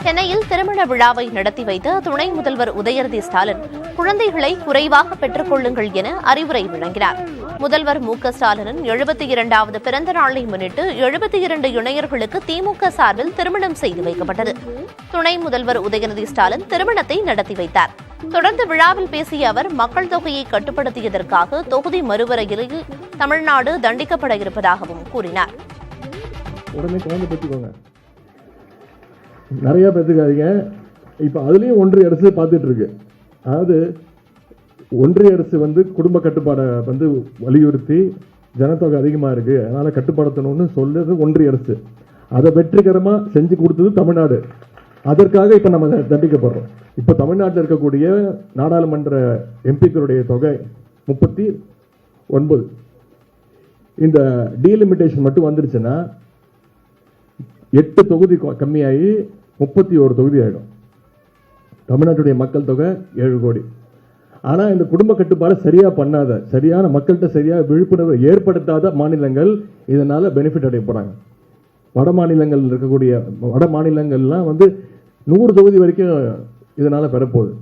சென்னையில் திருமண விழாவை நடத்தி வைத்த துணை முதல்வர் உதயநிதி ஸ்டாலின் குழந்தைகளை குறைவாக பெற்றுக் கொள்ளுங்கள் என அறிவுரை வழங்கினார். முதல்வர் மு.க.ஸ்டாலினின் 72வது பிறந்த நாளை முன்னிட்டு 72 இணையர்களுக்கு திமுக சார்பில் திருமணம் செய்து வைக்கப்பட்டது. துணை முதல்வர் உதயநிதி ஸ்டாலின் திருமணத்தை நடத்தி வைத்தார். தொடர்ந்து விழாவில் பேசிய அவர் மக்கள் தொகையை கட்டுப்படுத்தியதற்காக தொகுதி மறுவரையில் தமிழ்நாடு தண்டிக்கப்பட இருப்பதாகவும் கூறினார். நிறைய பேத்துக்காதீங்க. இப்போ அதுலேயும் ஒன்றிய அரசு பார்த்துட்டு இருக்கு. அதாவது ஒன்றிய அரசு குடும்ப கட்டுப்பாடை வலியுறுத்தி ஜனத்தொகை அதிகமாக இருக்கு, அதனால கட்டுப்படுத்தணும்னு சொல்றது ஒன்றிய அரசு. அதை வெற்றிகரமாக செஞ்சு கொடுத்தது தமிழ்நாடு. அதற்காக இப்போ நம்ம தண்டிக்கப்படுறோம். இப்போ தமிழ்நாட்டில் இருக்கக்கூடிய நாடாளுமன்ற எம்பிக்களுடைய தொகை 39. இந்த டீலிமிட்டேஷன் மட்டும் வந்துருச்சுன்னா 8 தொகுதி கம்மியாகி 31 தொகுதி ஆகிடும். தமிழ்நாட்டுடைய மக்கள் தொகை 7 கோடி. ஆனால் இந்த குடும்ப கட்டுப்பாடு சரியாக பண்ணாத, சரியான மக்கள்கிட்ட சரியாக விழிப்புணர்வு ஏற்படுத்தாத மாநிலங்கள் இதனால் பெனிஃபிட் அடைய போகிறாங்க. வட மாநிலங்கள் இருக்கக்கூடிய வட மாநிலங்கள்லாம் 100 தொகுதி வரைக்கும் இதனால் பெறப்போகுது.